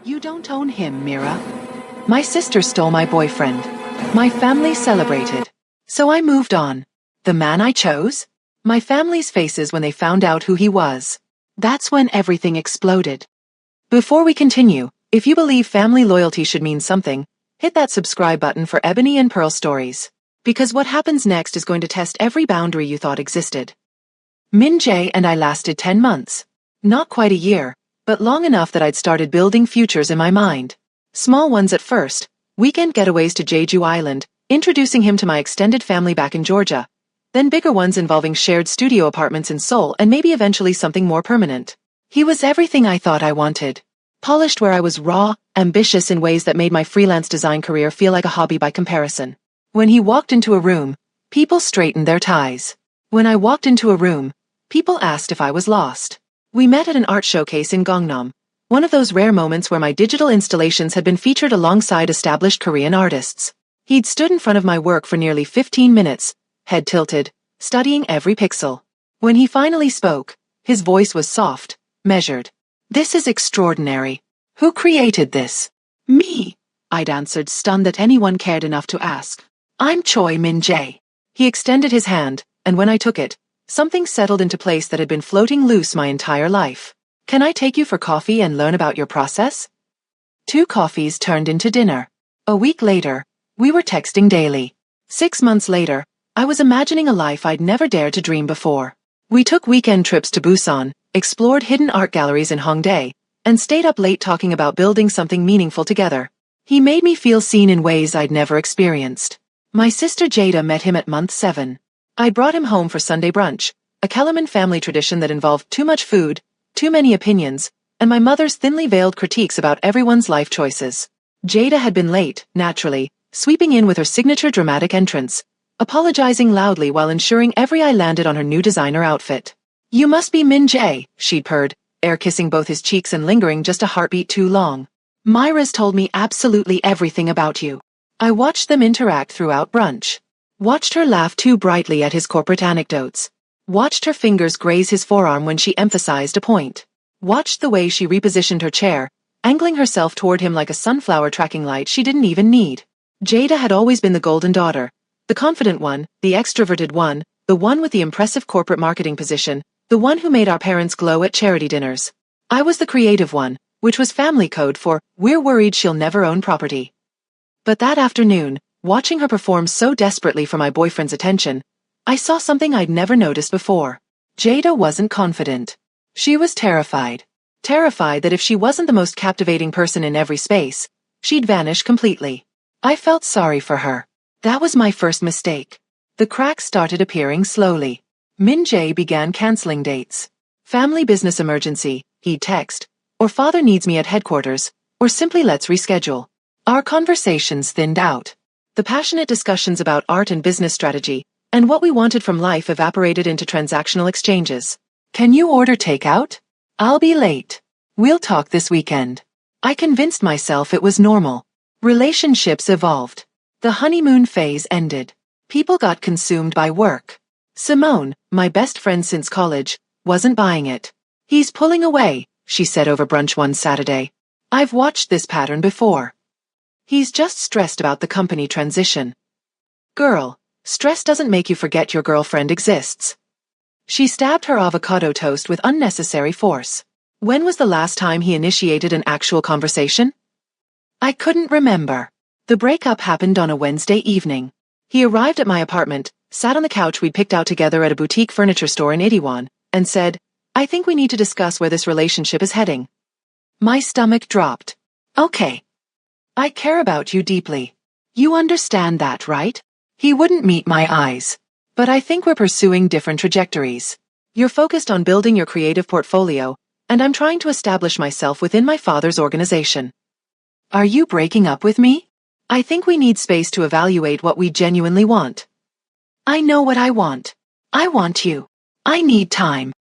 You don't own him, Mira. My sister stole my boyfriend. My family celebrated. So I moved on. The man I chose? My family's faces when they found out who he was. That's when everything exploded. Before we continue, if you believe family loyalty should mean something, hit that subscribe button for Ebony and Pearl stories. Because what happens next is going to test every boundary you thought existed. Min Jae and I lasted 10 months. Not quite a year, but long enough that I'd started building futures in my mind. Small ones at first, weekend getaways to Jeju Island, introducing him to my extended family back in Georgia. Then bigger ones involving shared studio apartments in Seoul and maybe eventually something more permanent. He was everything I thought I wanted. Polished where I was raw, ambitious in ways that made my freelance design career feel like a hobby by comparison. When he walked into a room, people straightened their ties. When I walked into a room, people asked if I was lost. We met at an art showcase in Gangnam, one of those rare moments where my digital installations had been featured alongside established Korean artists. He'd stood in front of my work for nearly 15 minutes, head tilted, studying every pixel. When he finally spoke, his voice was soft, measured. "This is extraordinary. Who created this?" "Me," I'd answered, stunned that anyone cared enough to ask. "I'm Choi Min Jae." He extended his hand, and when I took it, something settled into place that had been floating loose my entire life. "Can I take you for coffee and learn about your process?" 2 coffees turned into dinner. A week later, we were texting daily. 6 months later, I was imagining a life I'd never dared to dream before. We took weekend trips to Busan, explored hidden art galleries in Hongdae, and stayed up late talking about building something meaningful together. He made me feel seen in ways I'd never experienced. My sister Jada met him at month 7. I brought him home for Sunday brunch, a Kellerman family tradition that involved too much food, too many opinions, and my mother's thinly veiled critiques about everyone's life choices. Jada had been late, naturally, sweeping in with her signature dramatic entrance, apologizing loudly while ensuring every eye landed on her new designer outfit. "You must be Min Jae," she'd purred, air kissing both his cheeks and lingering just a heartbeat too long. "Myra's told me absolutely everything about you." I watched them interact throughout brunch. Watched her laugh too brightly at his corporate anecdotes. Watched her fingers graze his forearm when she emphasized a point. Watched the way she repositioned her chair, angling herself toward him like a sunflower tracking light she didn't even need. Jada had always been the golden daughter. The confident one, the extroverted one, the one with the impressive corporate marketing position, the one who made our parents glow at charity dinners. I was the creative one, which was family code for, "We're worried she'll never own property." But that afternoon, watching her perform so desperately for my boyfriend's attention, I saw something I'd never noticed before. Jada wasn't confident. She was terrified. Terrified that if she wasn't the most captivating person in every space, she'd vanish completely. I felt sorry for her. That was my first mistake. The cracks started appearing slowly. Min Jae began canceling dates. "Family business emergency," he'd text, or "Father needs me at headquarters," or simply "Let's reschedule." Our conversations thinned out. The passionate discussions about art and business strategy, and what we wanted from life evaporated into transactional exchanges. "Can you order takeout? I'll be late. We'll talk this weekend." I convinced myself it was normal. Relationships evolved. The honeymoon phase ended. People got consumed by work. Simone, my best friend since college, wasn't buying it. "He's pulling away," she said over brunch one Saturday. "I've watched this pattern before. He's just stressed about the company transition." "Girl, stress doesn't make you forget your girlfriend exists." She stabbed her avocado toast with unnecessary force. When was the last time he initiated an actual conversation? I couldn't remember. The breakup happened on a Wednesday evening. He arrived at my apartment, sat on the couch we'd picked out together at a boutique furniture store in Itaewon, and said, "I think we need to discuss where this relationship is heading." My stomach dropped. "Okay. I care about you deeply. You understand that, right?" He wouldn't meet my eyes. "But I think we're pursuing different trajectories. You're focused on building your creative portfolio, and I'm trying to establish myself within my father's organization. Are you breaking up with me? I think we need space to evaluate what we genuinely want." "I know what I want. I want you. I need time."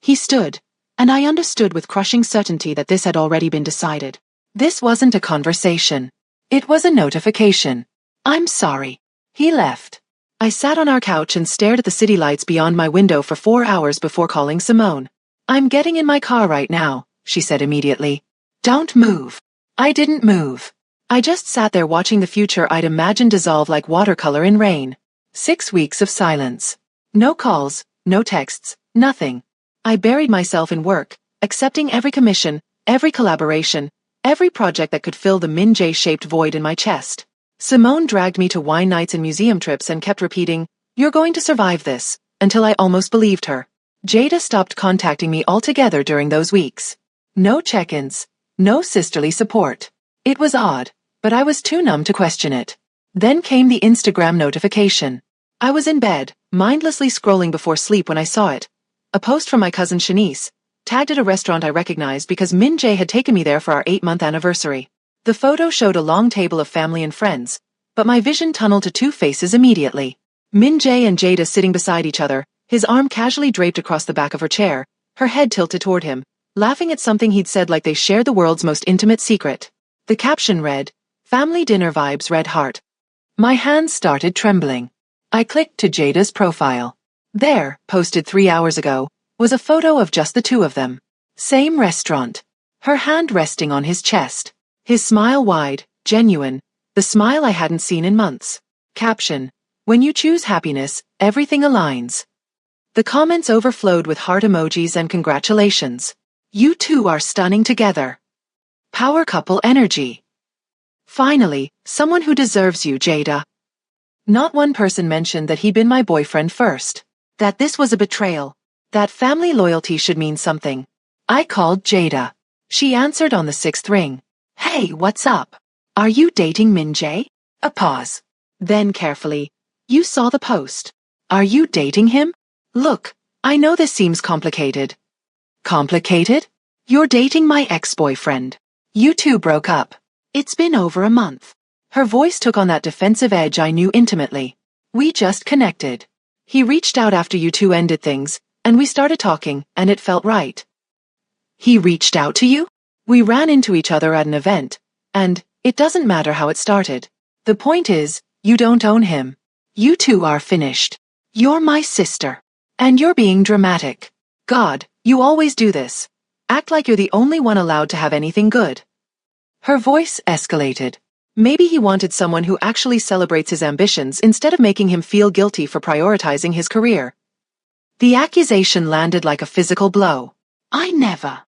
He stood, and I understood with crushing certainty that this had already been decided. This wasn't a conversation. It was a notification. "I'm sorry." He left. I sat on our couch and stared at the city lights beyond my window for 4 hours before calling Simone. "I'm getting in my car right now," she said immediately. "Don't move." I didn't move. I just sat there watching the future I'd imagined dissolve like watercolor in rain. 6 weeks of silence. No calls, no texts, nothing. I buried myself in work, accepting every commission, every collaboration, every project that could fill the Min Jae-shaped void in my chest. Simone dragged me to wine nights and museum trips and kept repeating, "You're going to survive this," until I almost believed her. Jada stopped contacting me altogether during those weeks. No check-ins, no sisterly support. It was odd, but I was too numb to question it. Then came the Instagram notification. I was in bed, mindlessly scrolling before sleep when I saw it. A post from my cousin Shanice, tagged at a restaurant I recognized because Min Jae had taken me there for our 8-month anniversary. The photo showed a long table of family and friends, but my vision tunneled to 2 faces immediately. Min Jae and Jada sitting beside each other, his arm casually draped across the back of her chair, her head tilted toward him, laughing at something he'd said like they shared the world's most intimate secret. The caption read, "Family dinner vibes, red heart." My hands started trembling. I clicked to Jada's profile. There, posted 3 hours ago, was a photo of just the 2 of them. Same restaurant. Her hand resting on his chest. His smile wide, genuine, the smile I hadn't seen in months. Caption, "When you choose happiness, everything aligns." The comments overflowed with heart emojis and congratulations. "You two are stunning together. Power couple energy. Finally, someone who deserves you, Jada." Not one person mentioned that he'd been my boyfriend first. That this was a betrayal. That family loyalty should mean something. I called Jada. She answered on the 6th ring. "Hey, what's up? Are you dating Min Jae?" A pause. Then carefully, "You saw the post. Are you dating him?" "Look, I know this seems complicated." "Complicated? You're dating my ex-boyfriend. You two broke up. It's been over a month." Her voice took on that defensive edge I knew intimately. "We just connected. He reached out after you two ended things, and we started talking, and it felt right." "He reached out to you?" "We ran into each other at an event, and it doesn't matter how it started. The point is, you don't own him. You two are finished. You're my sister. And you're being dramatic. God, you always do this. Act like you're the only one allowed to have anything good." Her voice escalated. Maybe he wanted someone who actually celebrates his ambitions instead of making him feel guilty for prioritizing his career. The accusation landed like a physical blow. "I never."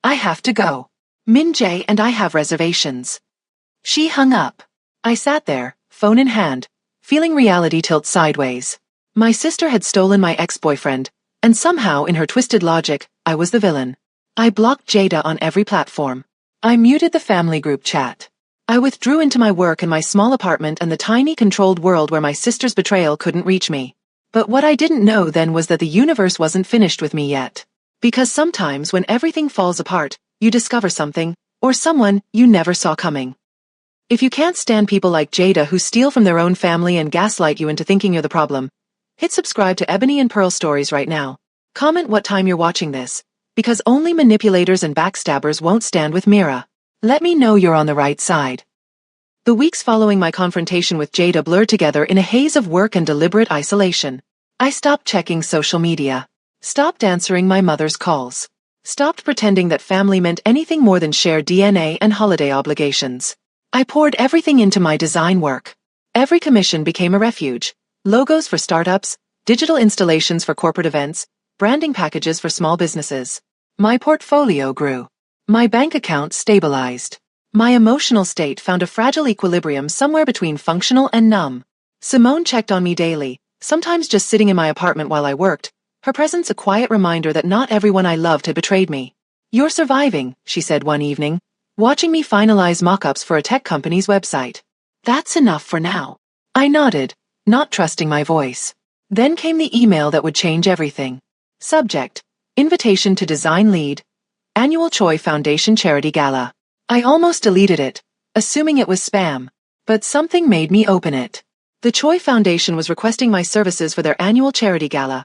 "I have to go. Min Jae and I have reservations." She hung up. I sat there, phone in hand, feeling reality tilt sideways. My sister had stolen my ex-boyfriend, and somehow in her twisted logic, I was the villain. I blocked Jada on every platform. I muted the family group chat. I withdrew into my work and my small apartment and the tiny controlled world where my sister's betrayal couldn't reach me. But what I didn't know then was that the universe wasn't finished with me yet. Because sometimes when everything falls apart, you discover something, or someone, you never saw coming. If you can't stand people like Jada who steal from their own family and gaslight you into thinking you're the problem, hit subscribe to Ebony and Pearl Stories right now. Comment what time you're watching this, because only manipulators and backstabbers won't stand with Mira. Let me know you're on the right side. The weeks following my confrontation with Jada blurred together in a haze of work and deliberate isolation. I stopped checking social media. Stopped answering my mother's calls. Stopped pretending that family meant anything more than shared DNA and holiday obligations. I poured everything into my design work. Every commission became a refuge. Logos for startups, digital installations for corporate events, branding packages for small businesses. My portfolio grew. My bank account stabilized. My emotional state found a fragile equilibrium somewhere between functional and numb. Simone checked on me daily, sometimes just sitting in my apartment while I worked, her presence a quiet reminder that not everyone I loved had betrayed me. "You're surviving," she said one evening, watching me finalize mock-ups for a tech company's website. "That's enough for now." I nodded, not trusting my voice. Then came the email that would change everything. Subject: Invitation to Design Lead. Annual Choi Foundation Charity Gala. I almost deleted it, assuming it was spam. But something made me open it. The Choi Foundation was requesting my services for their annual charity gala,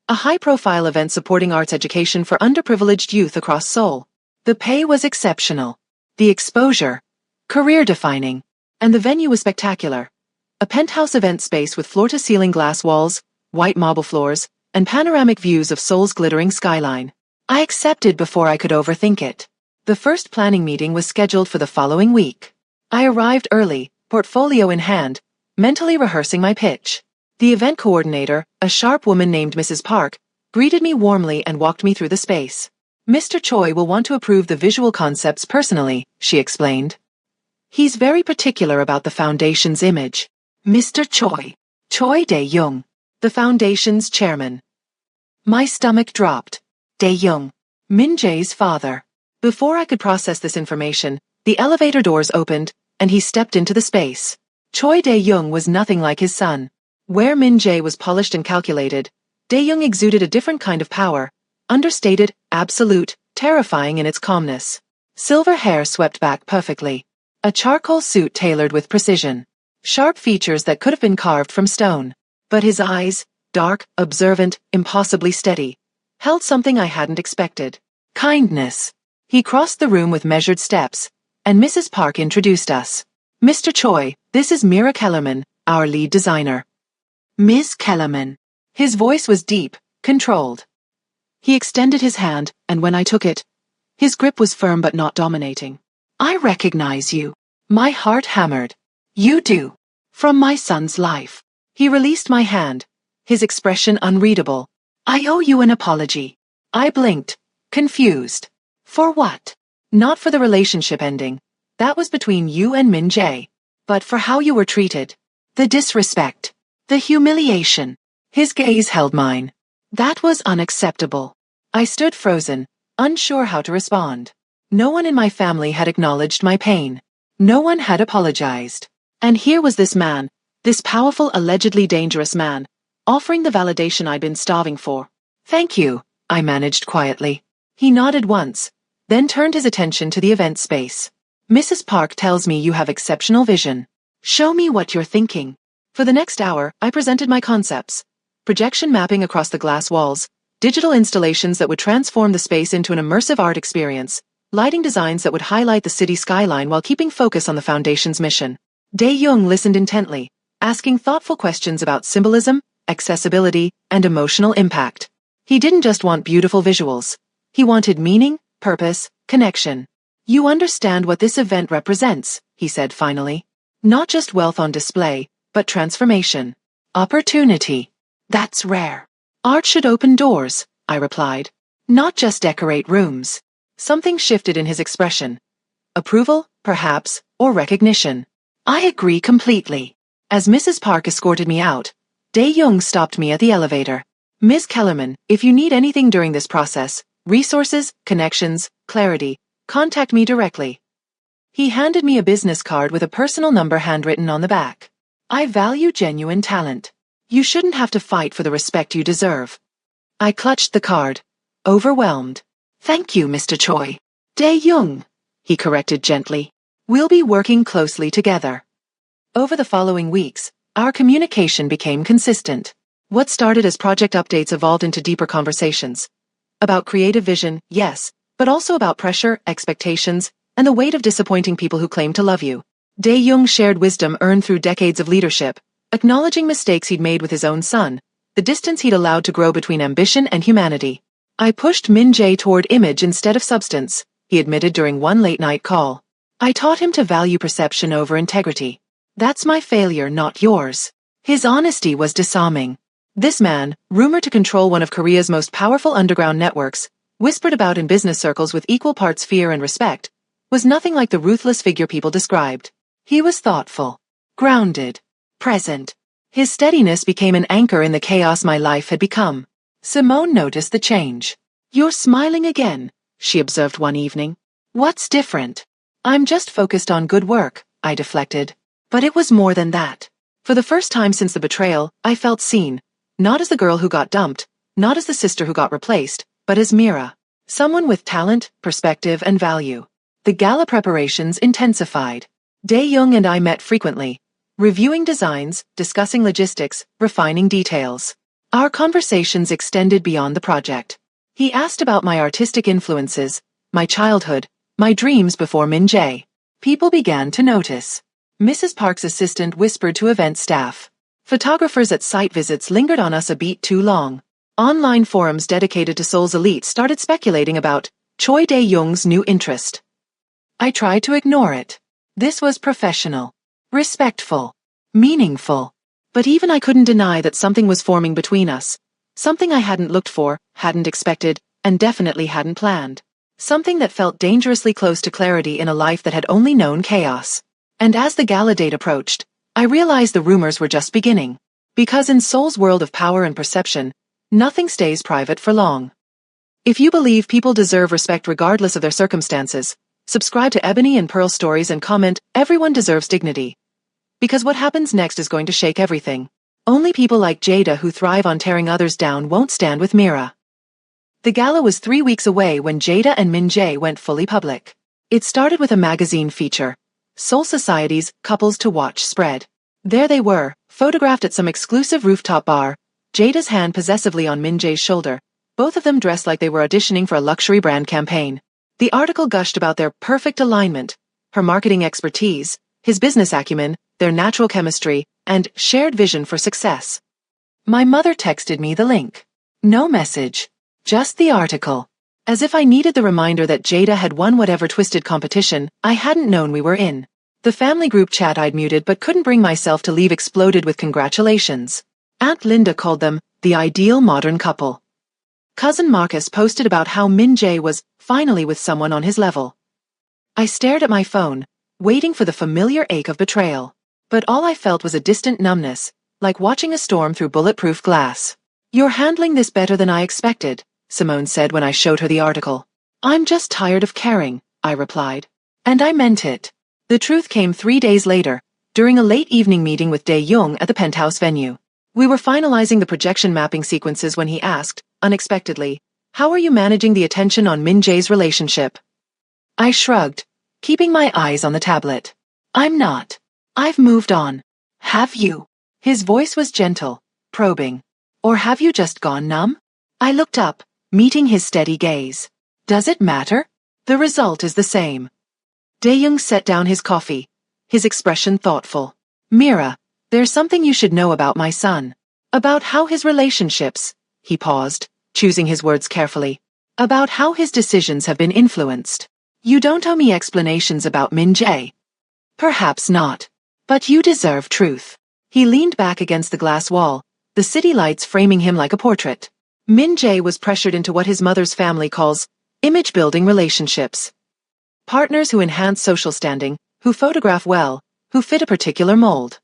a high-profile event supporting arts education for underprivileged youth across Seoul. The pay was exceptional. The exposure, career-defining. And the venue was spectacular. A penthouse event space with floor-to-ceiling glass walls, white marble floors, and panoramic views of Seoul's glittering skyline. I accepted before I could overthink it. The first planning meeting was scheduled for the following week. I arrived early, portfolio in hand, mentally rehearsing my pitch. The event coordinator, a sharp woman named Mrs. Park, greeted me warmly and walked me through the space. Mr. Choi will want to approve the visual concepts personally, she explained. He's very particular about the foundation's image. Mr. Choi. Choi Dae-young, the foundation's chairman. My stomach dropped. Dae-young. Min Jae's father. Before I could process this information, the elevator doors opened, and he stepped into the space. Choi Dae-young was nothing like his son. Where Min Jae was polished and calculated, Dae-young exuded a different kind of power, understated, absolute, terrifying in its calmness. Silver hair swept back perfectly. A charcoal suit tailored with precision. Sharp features that could have been carved from stone. But his eyes, dark, observant, impossibly steady, held something I hadn't expected. Kindness. He crossed the room with measured steps, and Mrs. Park introduced us. Mr. Choi, this is Mira Kellerman, our lead designer. Ms. Kellerman. His voice was deep, controlled. He extended his hand, and when I took it, his grip was firm but not dominating. I recognize you. My heart hammered. You do. From my son's life. He released my hand, his expression unreadable. I owe you an apology. I blinked, confused. For what? Not for the relationship ending. That was between you and Min Jae. But for how you were treated. The disrespect. The humiliation. His gaze held mine. That was unacceptable. I stood frozen, unsure how to respond. No one in my family had acknowledged my pain. No one had apologized. And here was this man, this powerful, allegedly dangerous man, offering the validation I'd been starving for. Thank you, I managed quietly. He nodded once, then turned his attention to the event space. Mrs. Park tells me you have exceptional vision. Show me what you're thinking. For the next hour, I presented my concepts. Projection mapping across the glass walls, digital installations that would transform the space into an immersive art experience, lighting designs that would highlight the city skyline while keeping focus on the foundation's mission. Dae-young listened intently, asking thoughtful questions about symbolism, accessibility, and emotional impact. He didn't just want beautiful visuals. He wanted meaning, purpose, connection. You understand what this event represents, he said finally. Not just wealth on display, but transformation. Opportunity. That's rare. Art should open doors, I replied. Not just decorate rooms. Something shifted in his expression. Approval, perhaps, or recognition. I agree completely. As Mrs. Park escorted me out, Dae-young stopped me at the elevator. Ms. Kellerman, if you need anything during this process, resources, connections, clarity, contact me directly. He handed me a business card with a personal number handwritten on the back. I value genuine talent. You shouldn't have to fight for the respect you deserve. I clutched the card, overwhelmed. Thank you, Mr. Choi. Dae-young, he corrected gently. We'll be working closely together. Over the following weeks, our communication became consistent. What started as project updates evolved into deeper conversations. About creative vision, yes, but also about pressure, expectations, and the weight of disappointing people who claim to love you. Dae-young shared wisdom earned through decades of leadership, acknowledging mistakes he'd made with his own son, the distance he'd allowed to grow between ambition and humanity. I pushed Min Jae toward image instead of substance, he admitted during one late-night call. I taught him to value perception over integrity. That's my failure, not yours. His honesty was disarming. This man, rumored to control one of Korea's most powerful underground networks, whispered about in business circles with equal parts fear and respect, was nothing like the ruthless figure people described. He was thoughtful, grounded, present. His steadiness became an anchor in the chaos my life had become. Simone noticed the change. You're smiling again, she observed one evening. What's different? I'm just focused on good work, I deflected. But it was more than that. For the first time since the betrayal, I felt seen. Not as the girl who got dumped, not as the sister who got replaced, but as Mira. Someone with talent, perspective, and value. The gala preparations intensified. Dae-young and I met frequently, reviewing designs, discussing logistics, refining details. Our conversations extended beyond the project. He asked about my artistic influences, my childhood, my dreams before Min Jae. People began to notice. Mrs. Park's assistant whispered to event staff. Photographers at site visits lingered on us a beat too long. Online forums dedicated to Seoul's elite started speculating about Choi Dae-young's new interest. I tried to ignore it. This was professional, respectful, meaningful. But even I couldn't deny that something was forming between us. Something I hadn't looked for, hadn't expected, and definitely hadn't planned. Something that felt dangerously close to clarity in a life that had only known chaos. And as the gala date approached, I realized the rumors were just beginning. Because in Seoul's world of power and perception, nothing stays private for long. If you believe people deserve respect regardless of their circumstances, subscribe to Ebony and Pearl Stories and comment, "Everyone deserves dignity." Because what happens next is going to shake everything. Only people like Jada who thrive on tearing others down won't stand with Mira. The gala was 3 weeks away when Jada and Min Jae went fully public. It started with a magazine feature, Seoul Society's Couples to Watch spread. There they were, photographed at some exclusive rooftop bar, Jada's hand possessively on Min Jae's shoulder, both of them dressed like they were auditioning for a luxury brand campaign. The article gushed about their perfect alignment, her marketing expertise, his business acumen, their natural chemistry, and shared vision for success. My mother texted me the link. No message. Just the article. As if I needed the reminder that Jada had won whatever twisted competition I hadn't known we were in. The family group chat I'd muted but couldn't bring myself to leave exploded with congratulations. Aunt Linda called them the ideal modern couple. Cousin Marcus posted about how Min Jae was finally with someone on his level. I stared at my phone, waiting for the familiar ache of betrayal. But all I felt was a distant numbness, like watching a storm through bulletproof glass. "You're handling this better than I expected," Simone said when I showed her the article. "I'm just tired of caring," I replied. And I meant it. The truth came 3 days later, during a late evening meeting with Dae-young at the penthouse venue. We were finalizing the projection mapping sequences when he asked, unexpectedly, "How are you managing the attention on Min Jae's relationship?" I shrugged, keeping my eyes on the tablet. "I'm not. I've moved on. Have you?" His voice was gentle, probing. "Or have you just gone numb?" I looked up, meeting his steady gaze. "Does it matter? The result is the same." Dae-young set down his coffee, his expression thoughtful. "Mira, there's something you should know about my son. About how his relationships," he paused, choosing his words carefully. "About how his decisions have been influenced. You don't owe me explanations about Min Jae." "Perhaps not. But you deserve truth." He leaned back against the glass wall, the city lights framing him like a portrait. Min Jae was pressured into what his mother's family calls image-building relationships. Partners who enhance social standing, who photograph well, who fit a particular mold.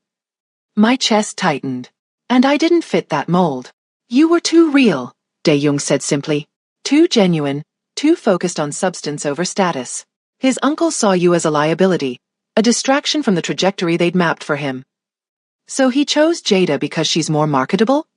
My chest tightened. And I didn't fit that mold. "You were too real," Dae-young said simply. "Too genuine, too focused on substance over status." His uncle saw you as a liability, a distraction from the trajectory they'd mapped for him. So he chose Jada because she's more marketable?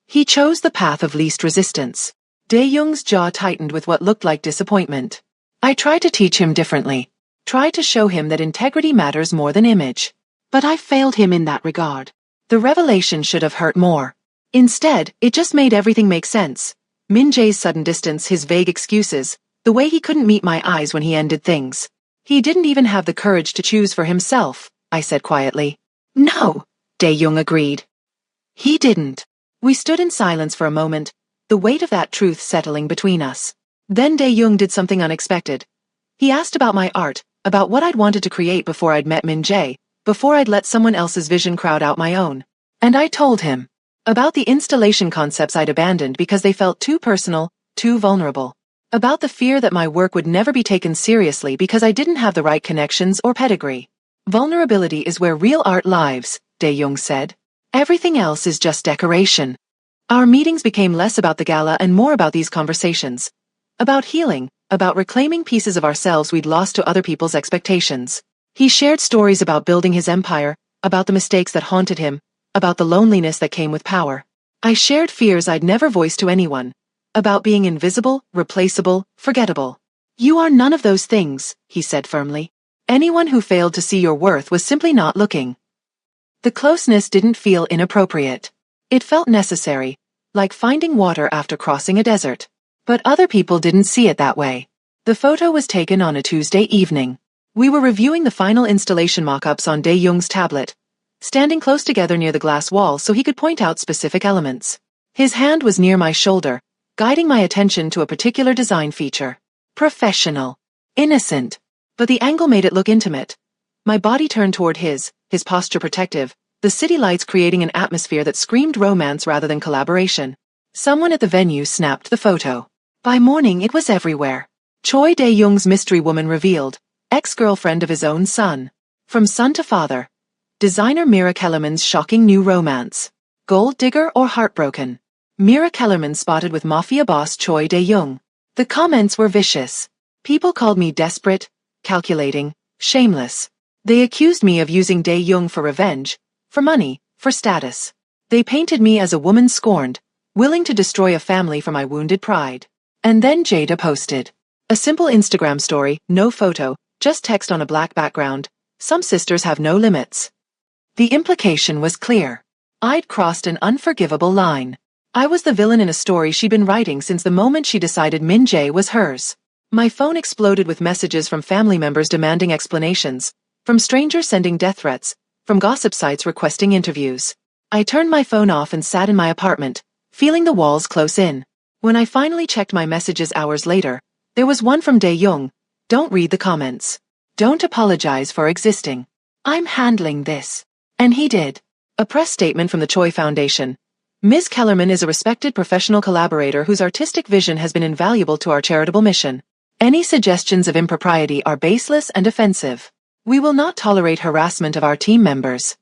He chose the path of least resistance. Dae-young's jaw tightened with what looked like disappointment. I tried to teach him differently. Tried to show him that integrity matters more than image. But I failed him in that regard. The revelation should have hurt more. Instead, it just made everything make sense. Min Jae's sudden distance, his vague excuses, the way he couldn't meet my eyes when he ended things. He didn't even have the courage to choose for himself, I said quietly. "No," Dae-young agreed. "He didn't." We stood in silence for a moment, the weight of that truth settling between us. Then Dae-young did something unexpected. He asked about my art, about what I'd wanted to create before I'd met Min Jae, before I'd let someone else's vision crowd out my own. And I told him about the installation concepts I'd abandoned because they felt too personal, too vulnerable. About the fear that my work would never be taken seriously because I didn't have the right connections or pedigree. "Vulnerability is where real art lives," Dae-young said. "Everything else is just decoration." Our meetings became less about the gala and more about these conversations. About healing, about reclaiming pieces of ourselves we'd lost to other people's expectations. He shared stories about building his empire, about the mistakes that haunted him, about the loneliness that came with power. I shared fears I'd never voiced to anyone. About being invisible, replaceable, forgettable. "You are none of those things," he said firmly. "Anyone who failed to see your worth was simply not looking." The closeness didn't feel inappropriate. It felt necessary, like finding water after crossing a desert. But other people didn't see it that way. The photo was taken on a Tuesday evening. We were reviewing the final installation mock-ups on Dae-young's tablet, standing close together near the glass wall so he could point out specific elements. His hand was near my shoulder, guiding my attention to a particular design feature. Professional. Innocent. But the angle made it look intimate. My body turned toward his posture protective, the city lights creating an atmosphere that screamed romance rather than collaboration. Someone at the venue snapped the photo. By morning it was everywhere. Choi Dae-young's mystery woman revealed, ex-girlfriend of his own son. From son to father. Designer Mira Kellerman's shocking new romance. Gold digger or heartbroken? Mira Kellerman spotted with Mafia boss Choi Dae-young. The comments were vicious. People called me desperate, calculating, shameless. They accused me of using Dae-young for revenge, for money, for status. They painted me as a woman scorned, willing to destroy a family for my wounded pride. And then Jada posted. A simple Instagram story, no photo, just text on a black background. Some sisters have no limits. The implication was clear. I'd crossed an unforgivable line. I was the villain in a story she'd been writing since the moment she decided Min Jae was hers. My phone exploded with messages from family members demanding explanations, from strangers sending death threats, from gossip sites requesting interviews. I turned my phone off and sat in my apartment, feeling the walls close in. When I finally checked my messages hours later, there was one from Dae-young. Don't read the comments. Don't apologize for existing. I'm handling this. And he did. A press statement from the Choi Foundation. Ms. Kellerman is a respected professional collaborator whose artistic vision has been invaluable to our charitable mission. Any suggestions of impropriety are baseless and offensive. We will not tolerate harassment of our team members.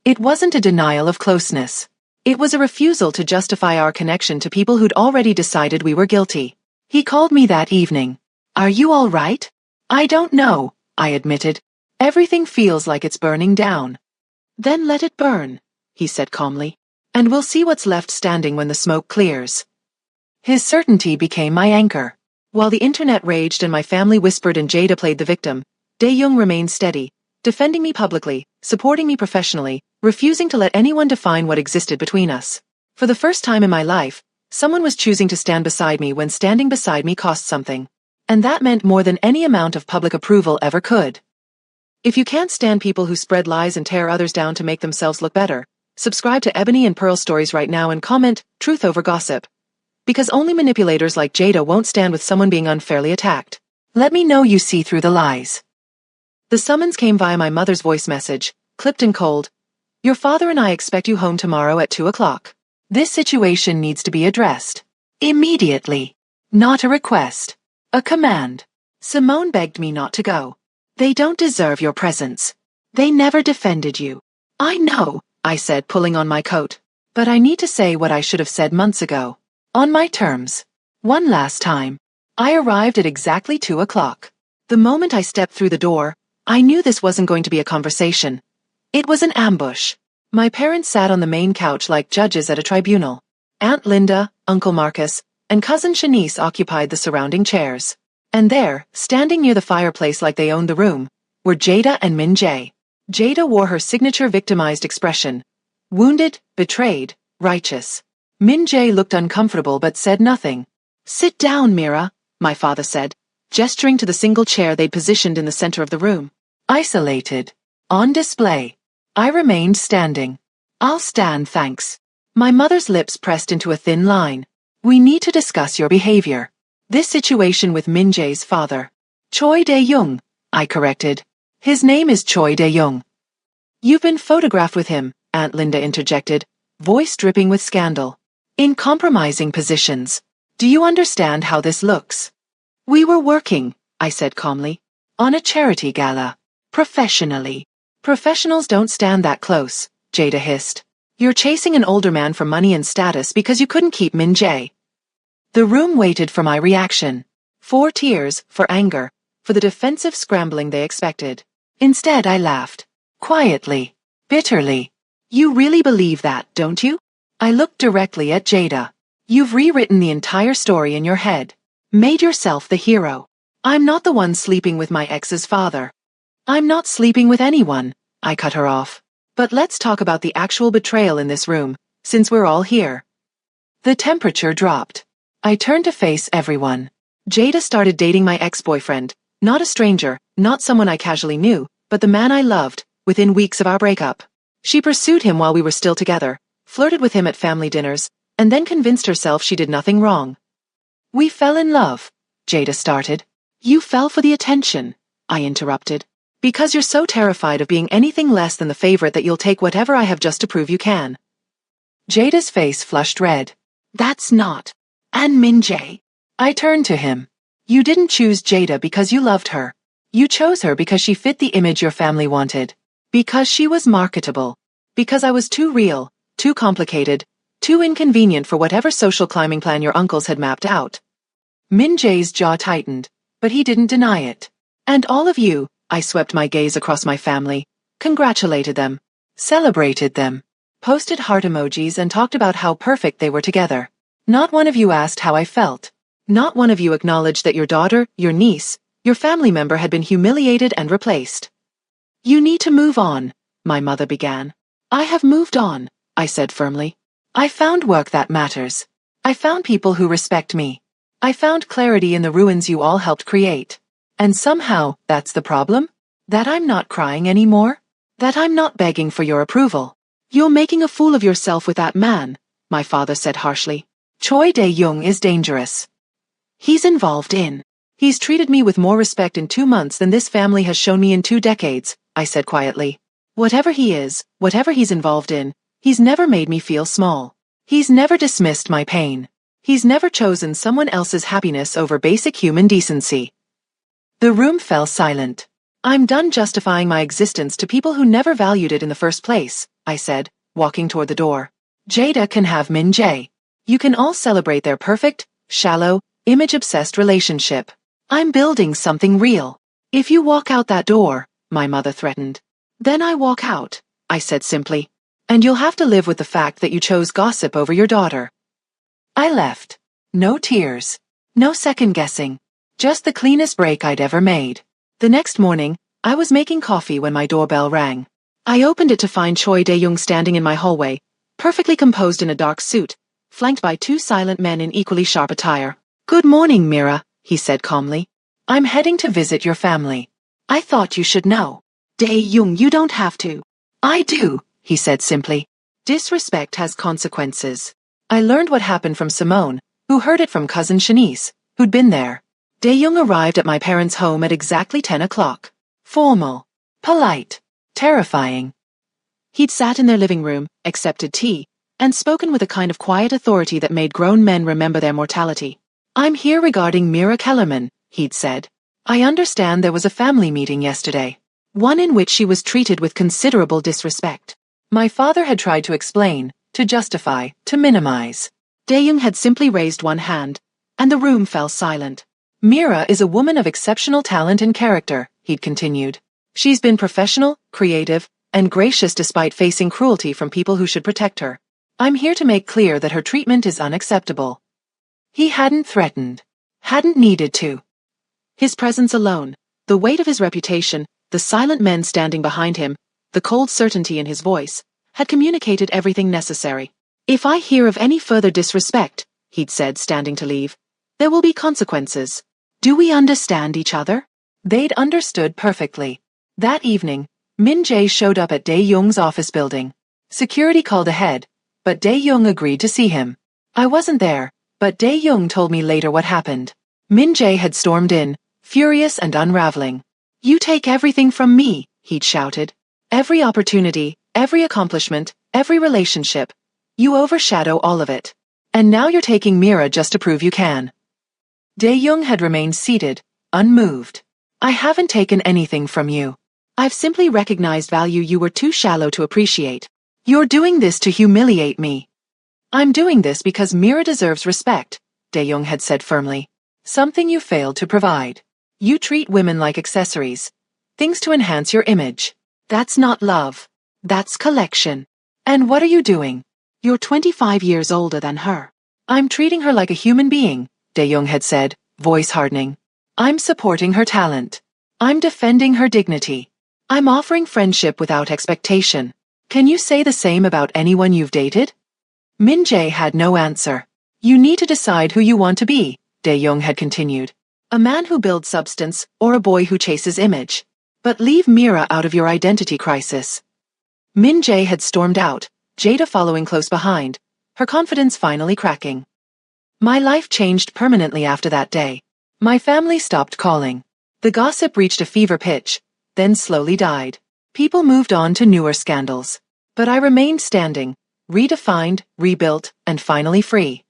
It wasn't a denial of closeness. It was a refusal to justify our connection to people who'd already decided we were guilty. He called me that evening. Are you all right? I don't know, I admitted. Everything feels like it's burning down. Then let it burn, he said calmly. And we'll see what's left standing when the smoke clears. His certainty became my anchor. While the internet raged and my family whispered and Jada played the victim, Dae-young remained steady, defending me publicly, supporting me professionally, refusing to let anyone define what existed between us. For the first time in my life, someone was choosing to stand beside me when standing beside me cost something. And that meant more than any amount of public approval ever could. If you can't stand people who spread lies and tear others down to make themselves look better, subscribe to Ebony and Pearl Stories right now and comment, truth over gossip. Because only manipulators like Jada won't stand with someone being unfairly attacked. Let me know you see through the lies. The summons came via my mother's voice message, clipped and cold. Your father and I expect you home tomorrow at 2 o'clock. This situation needs to be addressed. Immediately. Not a request. A command. Simone begged me not to go. They don't deserve your presence. They never defended you. I know, I said, pulling on my coat. But I need to say what I should have said months ago. On my terms. One last time. I arrived at exactly 2 o'clock. The moment I stepped through the door, I knew this wasn't going to be a conversation. It was an ambush. My parents sat on the main couch like judges at a tribunal. Aunt Linda, Uncle Marcus, and Cousin Shanice occupied the surrounding chairs. And there, standing near the fireplace like they owned the room, were Jada and Min Jae. Jada wore her signature victimized expression. Wounded, betrayed, righteous. Min Jae looked uncomfortable but said nothing. Sit down, Mira, my father said, gesturing to the single chair they'd positioned in the center of the room. Isolated. On display. I remained standing. I'll stand, thanks. My mother's lips pressed into a thin line. We need to discuss your behavior. This situation with Min Jae's father. Choi Dae-young, I corrected. His name is Choi Dae-young. You've been photographed with him, Aunt Linda interjected, voice dripping with scandal. In compromising positions. Do you understand how this looks? We were working, I said calmly. On a charity gala. Professionally. Professionals don't stand that close, Jada hissed. You're chasing an older man for money and status because you couldn't keep Min Jae. The room waited for my reaction. 4 tears, for anger, for the defensive scrambling they expected. Instead I laughed. Quietly. Bitterly. You really believe that, don't you? I looked directly at Jada. You've rewritten the entire story in your head. Made yourself the hero. I'm not the one sleeping with my ex's father. I'm not sleeping with anyone, I cut her off. But let's talk about the actual betrayal in this room, since we're all here. The temperature dropped. I turned to face everyone. Jada started dating my ex-boyfriend, not a stranger, not someone I casually knew, but the man I loved, within weeks of our breakup. She pursued him while we were still together, flirted with him at family dinners, and then convinced herself she did nothing wrong. We fell in love. Jada started. You fell for the attention, I interrupted. Because you're so terrified of being anything less than the favorite that you'll take whatever I have just to prove you can. Jada's face flushed red. That's not. And Min Jae. I turned to him. You didn't choose Jada because you loved her. You chose her because she fit the image your family wanted. Because she was marketable. Because I was too real, too complicated, too inconvenient for whatever social climbing plan your uncles had mapped out. Min Jae's jaw tightened, but he didn't deny it. And all of you, I swept my gaze across my family, congratulated them, celebrated them, posted heart emojis and talked about how perfect they were together. Not one of you asked how I felt. Not one of you acknowledged that your daughter, your niece, your family member had been humiliated and replaced. You need to move on, my mother began. I have moved on, I said firmly. I found work that matters. I found people who respect me. I found clarity in the ruins you all helped create. And somehow, that's the problem? That I'm not crying anymore? That I'm not begging for your approval? You're making a fool of yourself with that man, my father said harshly. Choi Dae-young is dangerous. He's involved in. He's treated me with more respect in 2 months than this family has shown me in 2 decades, I said quietly. Whatever he is, whatever he's involved in, he's never made me feel small. He's never dismissed my pain. He's never chosen someone else's happiness over basic human decency. The room fell silent. I'm done justifying my existence to people who never valued it in the first place, I said, walking toward the door. Jada can have Min Jae. You can all celebrate their perfect, shallow, image-obsessed relationship. I'm building something real. If you walk out that door, my mother threatened. Then I walk out, I said simply. And you'll have to live with the fact that you chose gossip over your daughter. I left. No tears. No second-guessing. Just the cleanest break I'd ever made. The next morning, I was making coffee when my doorbell rang. I opened it to find Choi Dae-young standing in my hallway, perfectly composed in a dark suit, flanked by 2 silent men in equally sharp attire. Good morning, Mira, he said calmly. I'm heading to visit your family. I thought you should know. Dae-young, you don't have to. I do, he said simply. Disrespect has consequences. I learned what happened from Simone, who heard it from cousin Shanice, who'd been there. Dae-young arrived at my parents' home at exactly 10 o'clock. Formal. Polite. Terrifying. He'd sat in their living room, accepted tea, and spoken with a kind of quiet authority that made grown men remember their mortality. I'm here regarding Mira Kellerman, he'd said. I understand there was a family meeting yesterday. One in which she was treated with considerable disrespect. My father had tried to explain, to justify, to minimize. Dae-young had simply raised one hand, and the room fell silent. Mira is a woman of exceptional talent and character, he'd continued. She's been professional, creative, and gracious despite facing cruelty from people who should protect her. I'm here to make clear that her treatment is unacceptable. He hadn't threatened. Hadn't needed to. His presence alone, the weight of his reputation, the silent men standing behind him, the cold certainty in his voice, had communicated everything necessary. If I hear of any further disrespect, he'd said, standing to leave, there will be consequences. Do we understand each other? They'd understood perfectly. That evening, Min Jae showed up at Dae-young's office building. Security called ahead, but Dae-young agreed to see him. I wasn't there, but Dae-young told me later what happened. Min Jae had stormed in, furious and unraveling. You take everything from me, he'd shouted. Every opportunity, every accomplishment, every relationship. You overshadow all of it. And now you're taking Mira just to prove you can. Dae-young had remained seated, unmoved. I haven't taken anything from you. I've simply recognized value you were too shallow to appreciate. You're doing this to humiliate me. I'm doing this because Mira deserves respect, Dae-young had said firmly. Something you failed to provide. You treat women like accessories. Things to enhance your image. That's not love. That's collection. And what are you doing? You're 25 years older than her. I'm treating her like a human being, Dae-young had said, voice hardening. I'm supporting her talent. I'm defending her dignity. I'm offering friendship without expectation. Can you say the same about anyone you've dated? Min Jae had no answer. You need to decide who you want to be, Dae-young had continued. A man who builds substance or a boy who chases image. But leave Mira out of your identity crisis. Min Jae had stormed out, Jada following close behind, her confidence finally cracking. My life changed permanently after that day. My family stopped calling. The gossip reached a fever pitch, then slowly died. People moved on to newer scandals. But I remained standing, redefined, rebuilt, and finally free.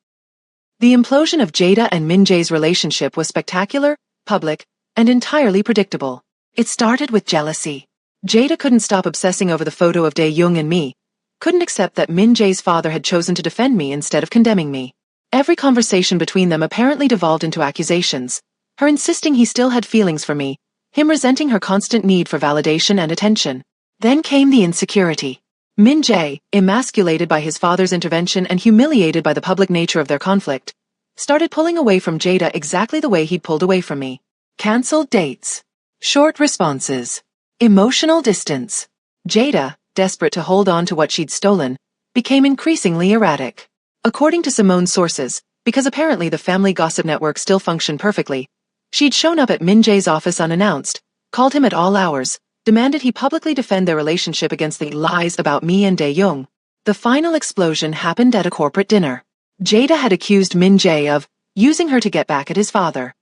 The implosion of Jada and Min Jae's relationship was spectacular, public, and entirely predictable. It started with jealousy. Jada couldn't stop obsessing over the photo of Dae-young and me, couldn't accept that Min Jae's father had chosen to defend me instead of condemning me. Every conversation between them apparently devolved into accusations, her insisting he still had feelings for me, him resenting her constant need for validation and attention. Then came the insecurity. Min Jae, emasculated by his father's intervention and humiliated by the public nature of their conflict, started pulling away from Jada exactly the way he'd pulled away from me. Cancelled dates. Short responses. Emotional distance. Jada, desperate to hold on to what she'd stolen, became increasingly erratic. According to Simone's sources, because apparently the family gossip network still functioned perfectly, she'd shown up at Min Jae's office unannounced, called him at all hours, demanded he publicly defend their relationship against the lies about me and Dae-young. The final explosion happened at a corporate dinner. Jada had accused Min Jae of using her to get back at his father.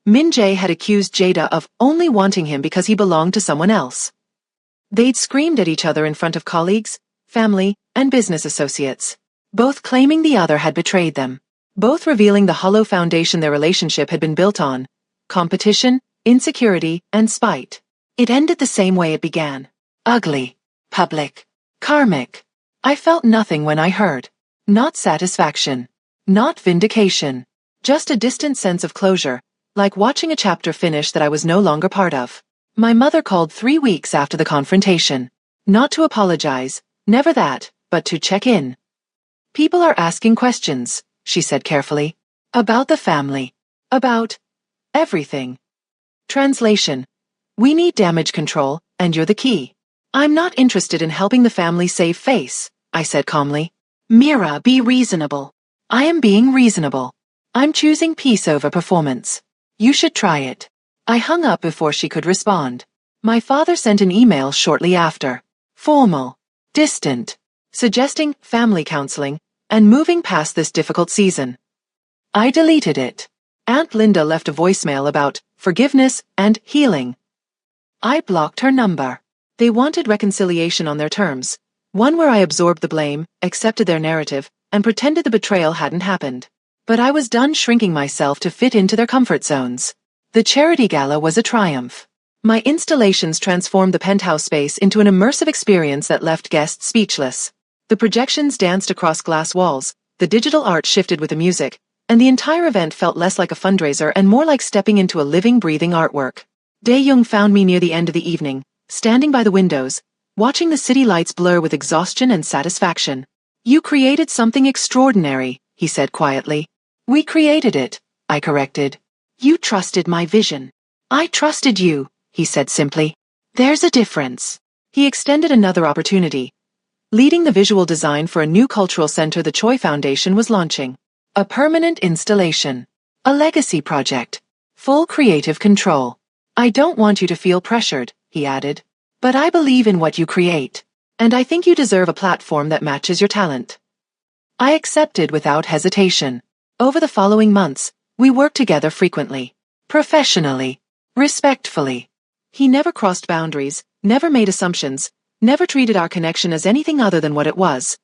Min Jae had accused Jada of only wanting him because he belonged to someone else. They'd screamed at each other in front of colleagues, family, and business associates, both claiming the other had betrayed them, both revealing the hollow foundation their relationship had been built on: competition, insecurity, and spite. It ended the same way it began. Ugly. Public. Karmic. I felt nothing when I heard. Not satisfaction. Not vindication. Just a distant sense of closure, like watching a chapter finish that I was no longer part of. My mother called 3 weeks after the confrontation. Not to apologize, never that, but to check in. People are asking questions, she said carefully. About the family. About everything. Translation. We need damage control, and you're the key. I'm not interested in helping the family save face, I said calmly. Mira, be reasonable. I am being reasonable. I'm choosing peace over performance. You should try it. I hung up before she could respond. My father sent an email shortly after. Formal. Distant. Suggesting family counseling and moving past this difficult season. I deleted it. Aunt Linda left a voicemail about forgiveness and healing. I blocked her number. They wanted reconciliation on their terms, one where I absorbed the blame, accepted their narrative, and pretended the betrayal hadn't happened. But I was done shrinking myself to fit into their comfort zones. The charity gala was a triumph. My installations transformed the penthouse space into an immersive experience that left guests speechless. The projections danced across glass walls, the digital art shifted with the music, and the entire event felt less like a fundraiser and more like stepping into a living, breathing artwork. Dae-young found me near the end of the evening, standing by the windows, watching the city lights blur with exhaustion and satisfaction. You created something extraordinary, he said quietly. We created it, I corrected. You trusted my vision. I trusted you, he said simply. There's a difference. He extended another opportunity. Leading the visual design for a new cultural center the Choi Foundation was launching. A permanent installation. A legacy project. Full creative control. I don't want you to feel pressured, he added. But I believe in what you create. And I think you deserve a platform that matches your talent. I accepted without hesitation. Over the following months, we worked together frequently. Professionally. Respectfully. He never crossed boundaries, never made assumptions, never treated our connection as anything other than what it was.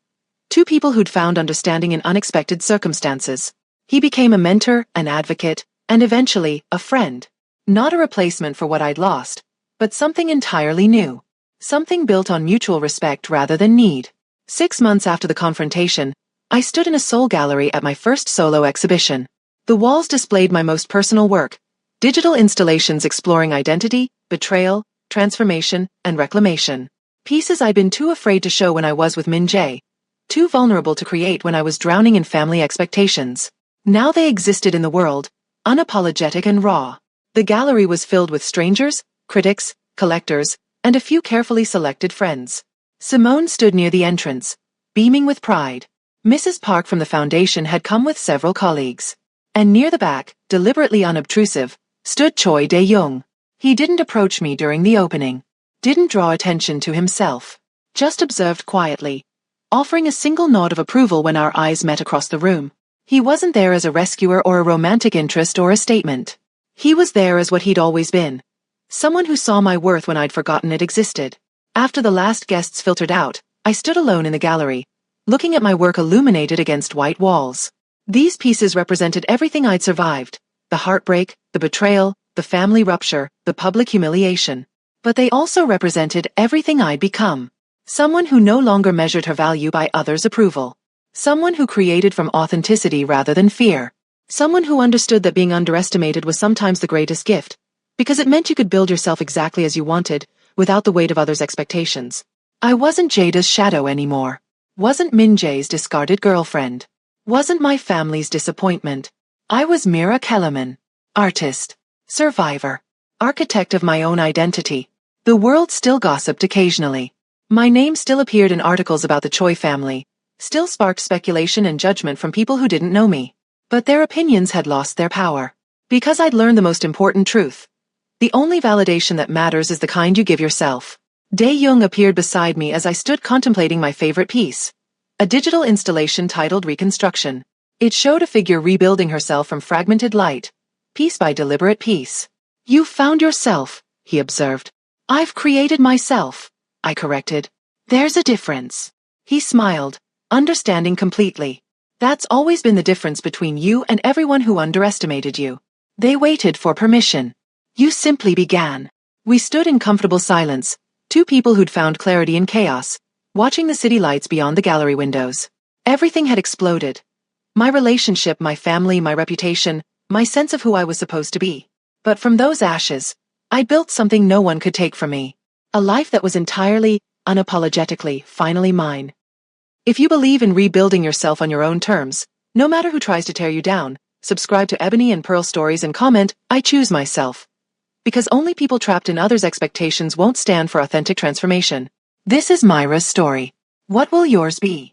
Two people who'd found understanding in unexpected circumstances. He became a mentor, an advocate, and eventually, a friend. Not a replacement for what I'd lost, but something entirely new. Something built on mutual respect rather than need. 6 months after the confrontation, I stood in a soul gallery at my first solo exhibition. The walls displayed my most personal work, digital installations exploring identity, betrayal, transformation, and reclamation. Pieces I'd been too afraid to show when I was with Min Jae, too vulnerable to create when I was drowning in family expectations. Now they existed in the world, unapologetic and raw. The gallery was filled with strangers, critics, collectors, and a few carefully selected friends. Simone stood near the entrance, beaming with pride. Mrs. Park from the foundation had come with several colleagues. And near the back, deliberately unobtrusive, stood Choi Dae-young. He didn't approach me during the opening. Didn't draw attention to himself. Just observed quietly, offering a single nod of approval when our eyes met across the room. He wasn't there as a rescuer or a romantic interest or a statement. He was there as what he'd always been. Someone who saw my worth when I'd forgotten it existed. After the last guests filtered out, I stood alone in the gallery, looking at my work illuminated against white walls. These pieces represented everything I'd survived: the heartbreak, the betrayal, the family rupture, the public humiliation. But they also represented everything I'd become. Someone who no longer measured her value by others' approval. Someone who created from authenticity rather than fear. Someone who understood that being underestimated was sometimes the greatest gift, because it meant you could build yourself exactly as you wanted, without the weight of others' expectations. I wasn't Jada's shadow anymore. Wasn't Min Jae's discarded girlfriend. Wasn't my family's disappointment. I was Mira Kellerman. Artist. Survivor. Architect of my own identity. The world still gossiped occasionally. My name still appeared in articles about the Choi family, still sparked speculation and judgment from people who didn't know me. But their opinions had lost their power. Because I'd learned the most important truth. The only validation that matters is the kind you give yourself. Dae-young appeared beside me as I stood contemplating my favorite piece. A digital installation titled Reconstruction. It showed a figure rebuilding herself from fragmented light, piece by deliberate piece. "You've found yourself," he observed. "I've created myself," I corrected. "There's a difference." He smiled, understanding completely. "That's always been the difference between you and everyone who underestimated you. They waited for permission. You simply began." We stood in comfortable silence, two people who'd found clarity in chaos, watching the city lights beyond the gallery windows. Everything had exploded. My relationship, my family, my reputation, my sense of who I was supposed to be. But from those ashes, I built something no one could take from me. A life that was entirely, unapologetically, finally mine. If you believe in rebuilding yourself on your own terms, no matter who tries to tear you down, subscribe to Ebony and Pearl Stories and comment, "I choose myself." Because only people trapped in others' expectations won't stand for authentic transformation. This is Myra's story. What will yours be?